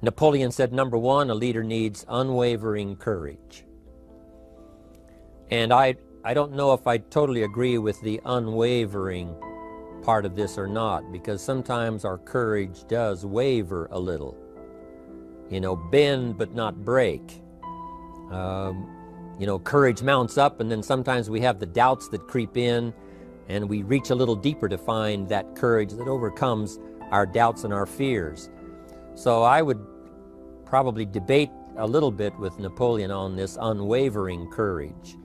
Napoleon said, number one, a leader needs unwavering courage. And I don't know if I totally agree with the unwavering part of this or not, because sometimes our courage does waver a little. You know, bend but not break. You know, courage mounts up, and then sometimes we have the doubts that creep in, and we reach a little deeper to find that courage that overcomes our doubts and our fears. So I would probably debate a little bit with Napoleon on this unwavering courage,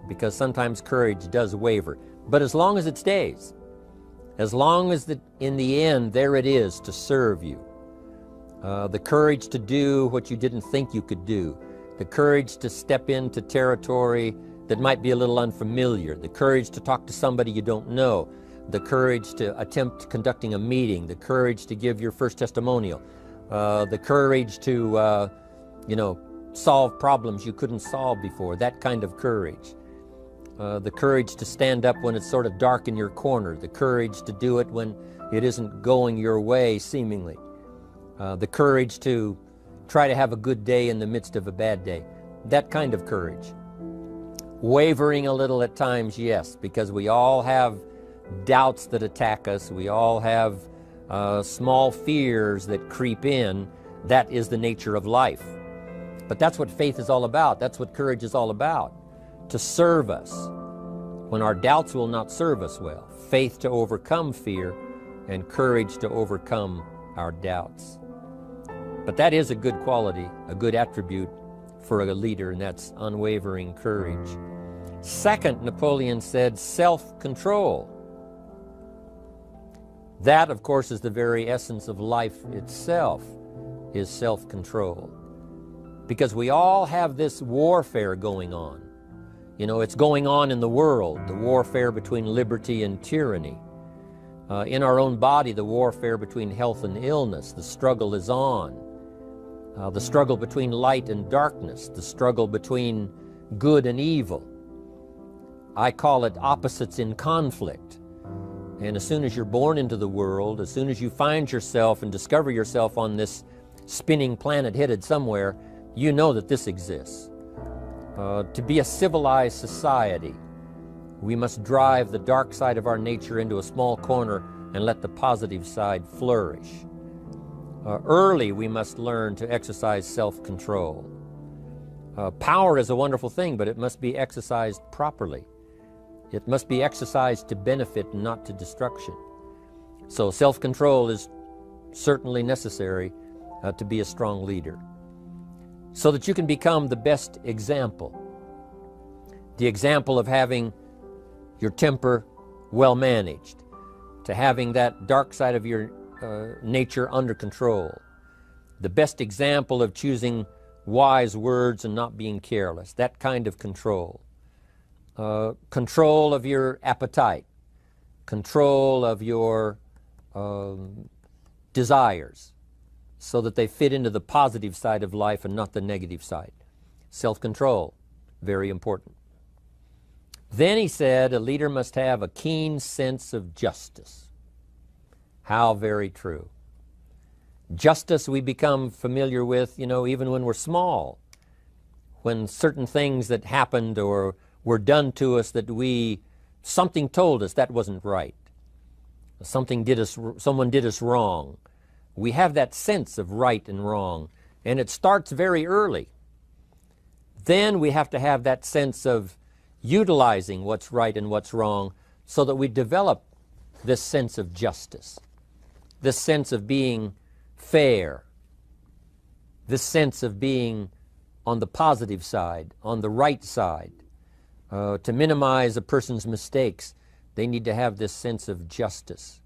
because sometimes courage does waver. But as long as it stays, as long as in the end there it is to serve you, the courage to do what you didn't think you could do, the courage to step into territory that might be a little unfamiliar, the courage to talk to somebody you don't know, the courage to attempt conducting a meeting, the courage to give your first testimonial, the courage to, you know, solve problems you couldn't solve before, that kind of courage. The courage to stand up when it's sort of dark in your corner, the courage to do it when it isn't going your way, seemingly. The courage to try to have a good day in the midst of a bad day, that kind of courage. Wavering a little at times, yes, because we all have doubts that attack us. We all have small fears that creep in. That is the nature of life. But that's what faith is all about. That's what courage is all about. To serve us when our doubts will not serve us well. Faith to overcome fear, and courage to overcome our doubts. But that is a good quality, a good attribute for a leader, and that's unwavering courage. Second, Napoleon said, self-control. That, of course, is the very essence of life itself, is self-control. Because we all have this warfare going on. You know, it's going on in the world, the warfare between liberty and tyranny. In our own body, the warfare between health and illness, the struggle is on. The struggle between light and darkness, the struggle between good and evil. I call it opposites in conflict. And as soon as you're born into the world, as soon as you find yourself and discover yourself on this spinning planet headed somewhere, you know that this exists. To be a civilized society, we must drive the dark side of our nature into a small corner and let the positive side flourish. Early, we must learn to exercise self-control. Power is a wonderful thing, but it must be exercised properly. It must be exercised to benefit and not to destruction. So self-control is certainly necessary to be a strong leader, so that you can become the best example. The example of having your temper well managed, to having that dark side of your nature under control. The best example of choosing wise words and not being careless, that kind of control. Control of your appetite, control of your desires, so that they fit into the positive side of life and not the negative side. Self-control, very important. Then he said, a leader must have a keen sense of justice. How very true. Justice we become familiar with, you know, even when we're small. When certain things that happened or were done to us that something told us that wasn't right. Someone did us wrong. We have that sense of right and wrong, and it starts very early. Then we have to have that sense of utilizing what's right and what's wrong so that we develop this sense of justice, this sense of being fair, this sense of being on the positive side, on the right side. To minimize a person's mistakes, they need to have this sense of justice.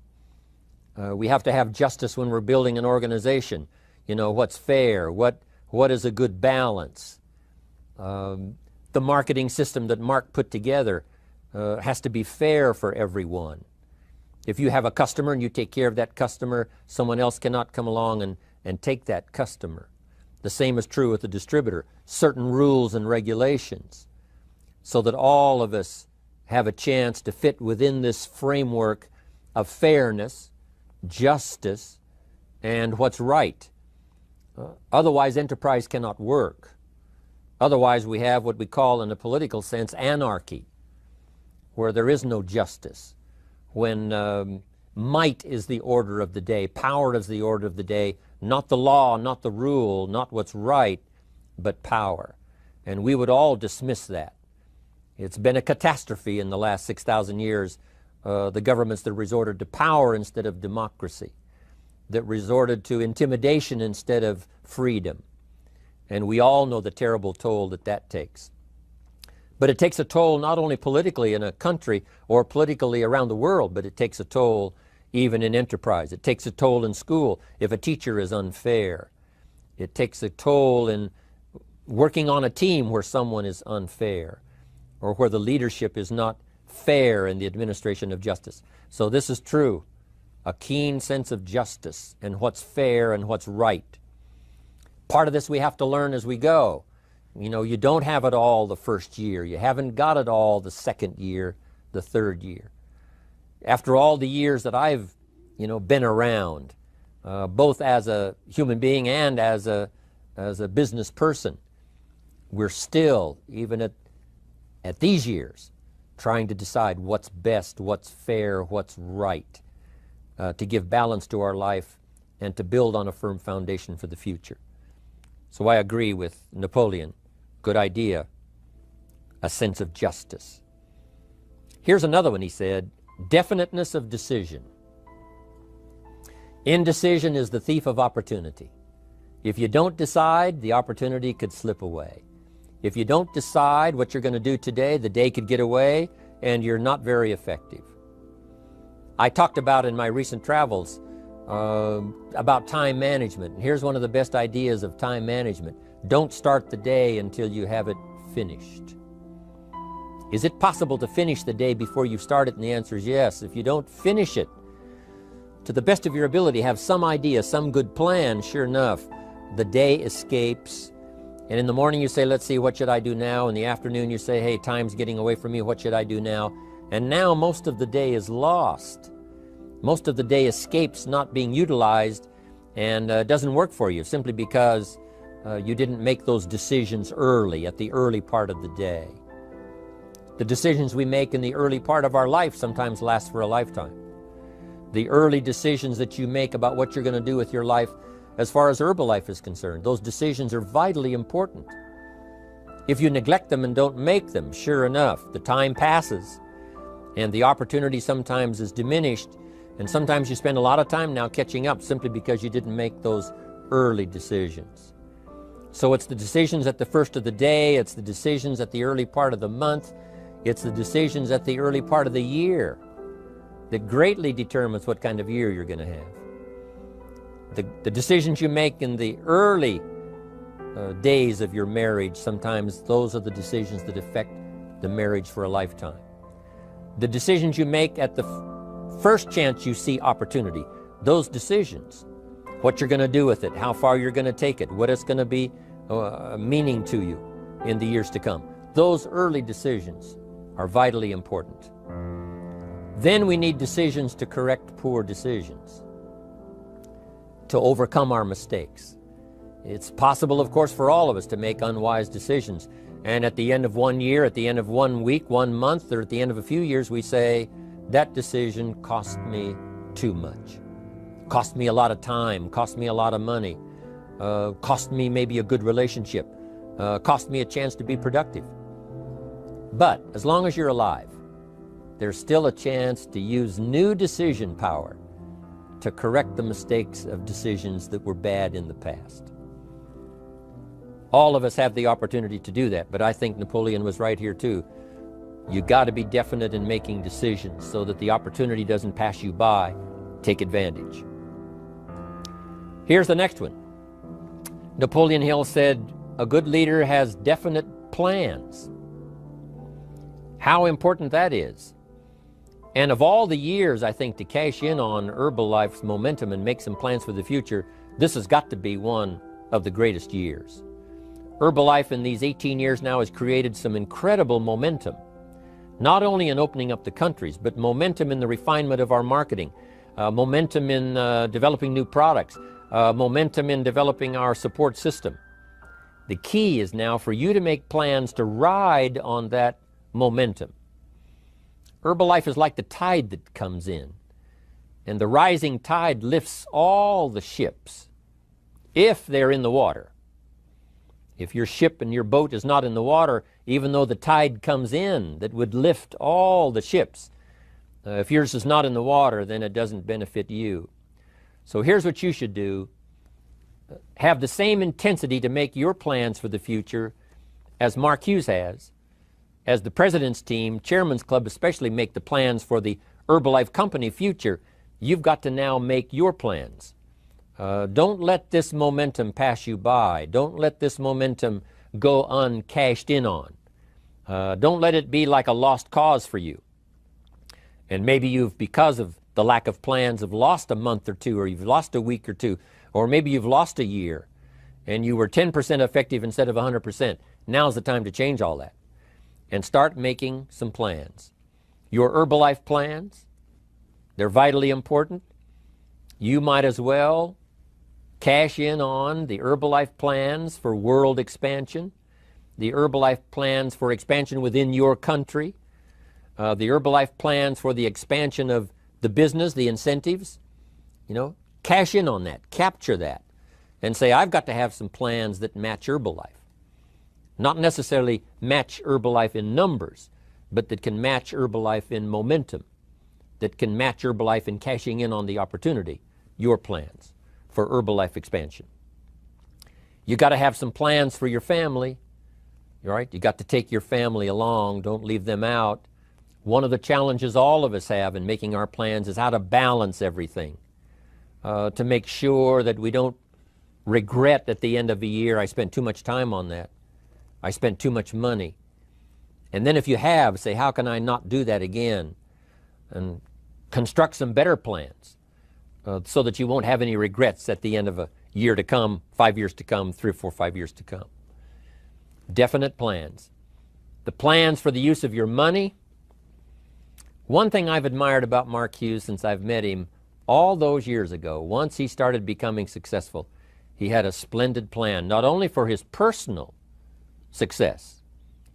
We have to have justice when we're building an organization. You know, what's fair, what is a good balance. The marketing system that Mark put together has to be fair for everyone. If you have a customer and you take care of that customer, someone else cannot come along and take that customer. The same is true with the distributor. Certain rules and regulations, so that all of us have a chance to fit within this framework of fairness, justice, and what's right. Otherwise, enterprise cannot work. Otherwise, we have what we call, in a political sense, anarchy, where there is no justice, when might is the order of the day, power is the order of the day, not the law, not the rule, not what's right, but power. And we would all dismiss that. It's been a catastrophe in the last 6,000 years, the governments that resorted to power instead of democracy, that resorted to intimidation instead of freedom. And we all know the terrible toll that that takes. But it takes a toll not only politically in a country or politically around the world, but it takes a toll even in enterprise. It takes a toll in school if a teacher is unfair. It takes a toll in working on a team where someone is unfair, or where the leadership is not fair in the administration of justice. So this is true, a keen sense of justice and what's fair and what's right. Part of this we have to learn as we go. You know, you don't have it all the first year. You haven't got it all the second year, the third year. After all the years that I've, been around, both as a human being and as a business person, we're still, even at these years, trying to decide what's best, what's fair, what's right, to give balance to our life and to build on a firm foundation for the future. So I agree with Napoleon. Good idea. A sense of justice. Here's another one, he said, definiteness of decision. Indecision is the thief of opportunity. If you don't decide, the opportunity could slip away. If you don't decide what you're going to do today, the day could get away and you're not very effective. I talked about in my recent travels about time management. And here's one of the best ideas of time management. Don't start the day until you have it finished. Is it possible to finish the day before you start it? And the answer is yes. If you don't finish it to the best of your ability, have some idea, some good plan, sure enough, the day escapes. And in the morning you say, let's see, what should I do now? In the afternoon you say, hey, time's getting away from me, what should I do now? And now most of the day is lost. Most of the day escapes not being utilized and doesn't work for you simply because you didn't make those decisions early, at the early part of the day. The decisions we make in the early part of our life sometimes last for a lifetime. The early decisions that you make about what you're going to do with your life as far as Herbalife is concerned, those decisions are vitally important. If you neglect them and don't make them, sure enough, the time passes and the opportunity sometimes is diminished, and sometimes you spend a lot of time now catching up simply because you didn't make those early decisions. So it's the decisions at the first of the day, it's the decisions at the early part of the month, it's the decisions at the early part of the year that greatly determines what kind of year you're going to have. The decisions you make in the early days of your marriage, sometimes those are the decisions that affect the marriage for a lifetime. The decisions you make at the first chance you see opportunity, those decisions, what you're going to do with it, how far you're going to take it, what it's going to be meaning to you in the years to come. Those early decisions are vitally important. Then we need decisions to correct poor decisions, to overcome our mistakes. It's possible, of course, for all of us to make unwise decisions. And at the end of one year, at the end of 1 week, 1 month, or at the end of a few years, we say, that decision cost me too much. Cost me a lot of time, cost me a lot of money, cost me maybe a good relationship, cost me a chance to be productive. But as long as you're alive, there's still a chance to use new decision power to correct the mistakes of decisions that were bad in the past. All of us have the opportunity to do that, but I think Napoleon was right here too. You got to be definite in making decisions so that the opportunity doesn't pass you by. Take advantage. Here's the next one. Napoleon Hill said, a good leader has definite plans. How important that is. And of all the years, I think, to cash in on Herbalife's momentum and make some plans for the future, this has got to be one of the greatest years. Herbalife in these 18 years now has created some incredible momentum, not only in opening up the countries, but momentum in the refinement of our marketing, momentum in developing new products, momentum in developing our support system. The key is now for you to make plans to ride on that momentum. Herbalife is like the tide that comes in, and the rising tide lifts all the ships if they're in the water. If your ship and your boat is not in the water, even though the tide comes in that would lift all the ships, if yours is not in the water, then it doesn't benefit you. So here's what you should do. Have the same intensity to make your plans for the future as Mark Hughes has. As the President's Team, Chairman's Club especially, make the plans for the Herbalife Company future, you've got to now make your plans. Don't let this momentum pass you by. Don't let this momentum go uncashed in on. Don't let it be like a lost cause for you. And maybe you've, because of the lack of plans, have lost a month or two, or you've lost a week or two, or maybe you've lost a year, and you were 10% effective instead of 100%. Now's the time to change all that and start making some plans. Your Herbalife plans, they're vitally important. You might as well cash in on the Herbalife plans for world expansion, the Herbalife plans for expansion within your country, the Herbalife plans for the expansion of the business, the incentives. Cash in on that, capture that, and say, I've got to have some plans that match Herbalife. Not necessarily match Herbalife in numbers, but that can match Herbalife in momentum, that can match Herbalife in cashing in on the opportunity, your plans for Herbalife expansion. You got to have some plans for your family, right? You got to take your family along, don't leave them out. One of the challenges all of us have in making our plans is how to balance everything, to make sure that we don't regret at the end of the year, I spent too much time on that. I spent too much money. And then if you have, say, how can I not do that again? And construct some better plans so that you won't have any regrets at the end of a year to come, 5 years to come, 3 or 4, 5 years to come. Definite plans. The plans for the use of your money. One thing I've admired about Mark Hughes since I've met him all those years ago, once he started becoming successful, he had a splendid plan, not only for his personal success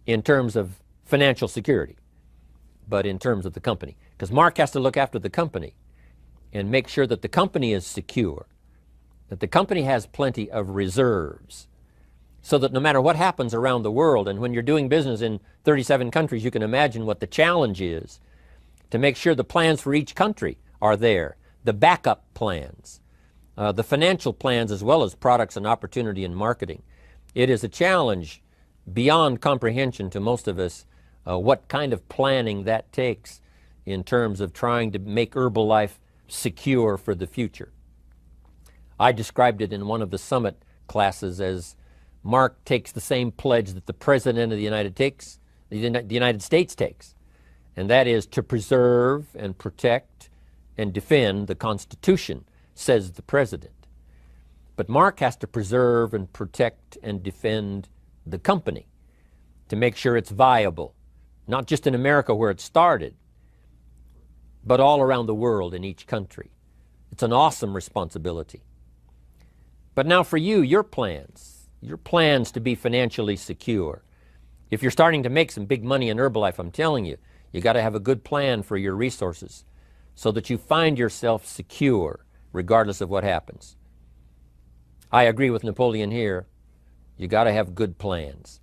in terms of financial security, but in terms of the company. Because Mark has to look after the company and make sure that the company is secure, that the company has plenty of reserves, so that no matter what happens around the world, and when you're doing business in 37 countries, you can imagine what the challenge is to make sure the plans for each country are there, the backup plans, the financial plans, as well as products and opportunity and marketing. It is a challenge beyond comprehension to most of us what kind of planning that takes in terms of trying to make Herbalife secure for the future. I described it in one of the summit classes as Mark takes the same pledge that the President of the United States takes, and that is to preserve and protect and defend the Constitution, says the President. But Mark has to preserve and protect and defend the company to make sure it's viable, not just in America where it started, but all around the world in each country. It's an awesome responsibility. But now for you, your plans to be financially secure. If you're starting to make some big money in Herbalife, I'm telling you, you got to have a good plan for your resources so that you find yourself secure regardless of what happens. I agree with Napoleon here. You got to have good plans.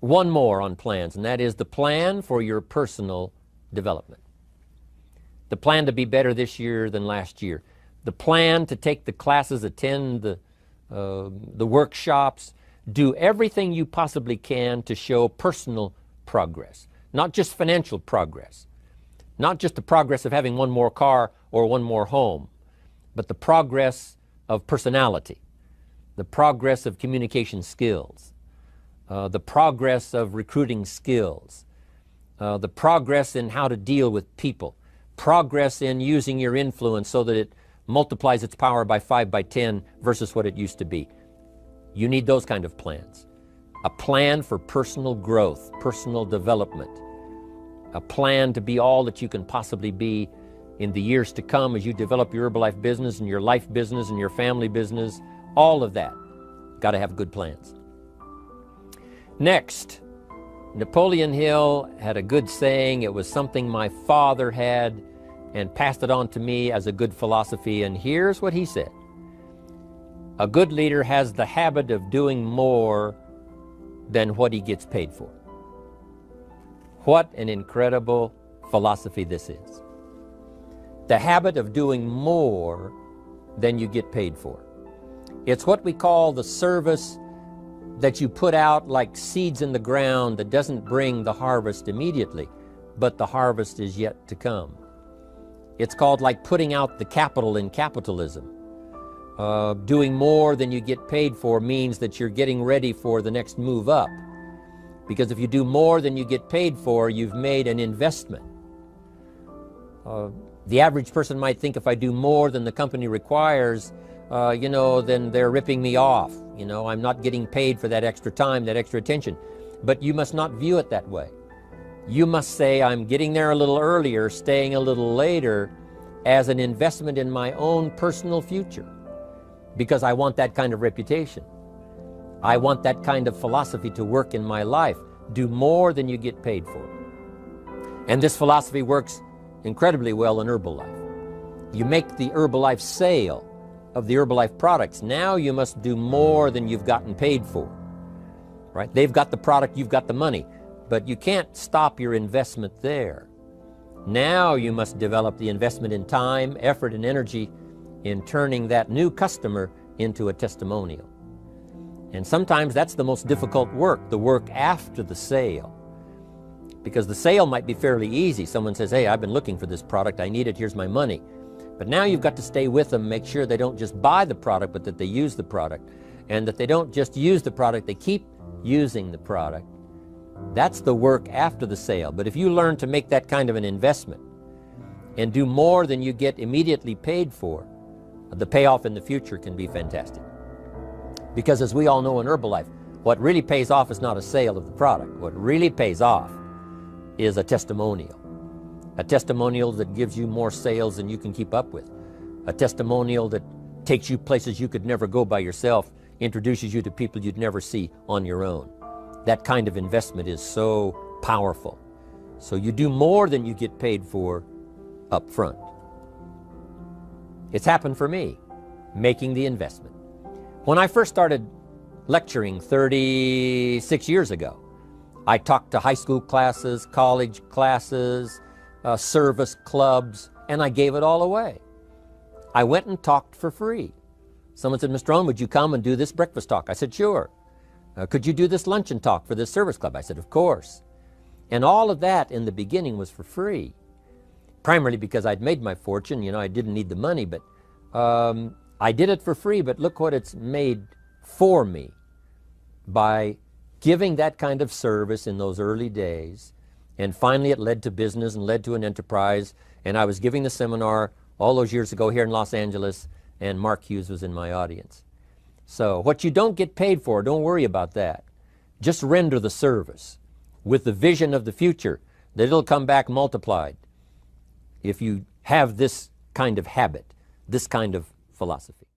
One more on plans, and that is the plan for your personal development. The plan to be better this year than last year. The plan to take the classes, attend the workshops, do everything you possibly can to show personal progress, not just financial progress, not just the progress of having one more car or one more home, but the progress of personality, the progress of communication skills, the progress of recruiting skills, the progress in how to deal with people, progress in using your influence so that it multiplies its power by 5 by 10 versus what it used to be. You need those kind of plans. A plan for personal growth, personal development, a plan to be all that you can possibly be in the years to come as you develop your Herbalife business and your life business and your family business, all of that. Got to have good plans. Next, Napoleon Hill had a good saying. It was something my father had and passed it on to me as a good philosophy, and here's what he said. A good leader has the habit of doing more than what he gets paid for. What an incredible philosophy this is. The habit of doing more than you get paid for. It's what we call the service that you put out like seeds in the ground that doesn't bring the harvest immediately, but the harvest is yet to come. It's called like putting out the capital in capitalism. Doing more than you get paid for means that you're getting ready for the next move up. Because if you do more than you get paid for, you've made an investment. The average person might think if I do more than the company requires, then they're ripping me off. I'm not getting paid for that extra time, that extra attention. But you must not view it that way. You must say, I'm getting there a little earlier, staying a little later, as an investment in my own personal future. Because I want that kind of reputation. I want that kind of philosophy to work in my life. Do more than you get paid for. And this philosophy works incredibly well in Herbalife. You make the Herbalife sale of the Herbalife products. Now you must do more than you've gotten paid for. Right? They've got the product, you've got the money. But you can't stop your investment there. Now you must develop the investment in time, effort, and energy in turning that new customer into a testimonial. And sometimes that's the most difficult work, the work after the sale. Because the sale might be fairly easy. Someone says, hey, I've been looking for this product, I need it, here's my money. But now you've got to stay with them, make sure they don't just buy the product, but that they use the product. And that they don't just use the product, they keep using the product. That's the work after the sale. But if you learn to make that kind of an investment and do more than you get immediately paid for, the payoff in the future can be fantastic. Because as we all know in Herbalife, what really pays off is not a sale of the product. What really pays off is a testimonial. A testimonial that gives you more sales than you can keep up with. A testimonial that takes you places you could never go by yourself, introduces you to people you'd never see on your own. That kind of investment is so powerful. So you do more than you get paid for up front. It's happened for me, making the investment. When I first started lecturing 36 years ago, I talked to high school classes, college classes, service clubs, and I gave it all away. I went and talked for free. Someone said, Mr. Rohn, would you come and do this breakfast talk? I said, sure. Could you do this luncheon talk for this service club? I said, of course. And all of that in the beginning was for free. Primarily because I'd made my fortune, I didn't need the money, but I did it for free, but look what it's made for me by giving that kind of service in those early days. And finally it led to business and led to an enterprise. And I was giving the seminar all those years ago here in Los Angeles, and Mark Hughes was in my audience. So what you don't get paid for, don't worry about that. Just render the service with the vision of the future that it'll come back multiplied if you have this kind of habit, this kind of philosophy.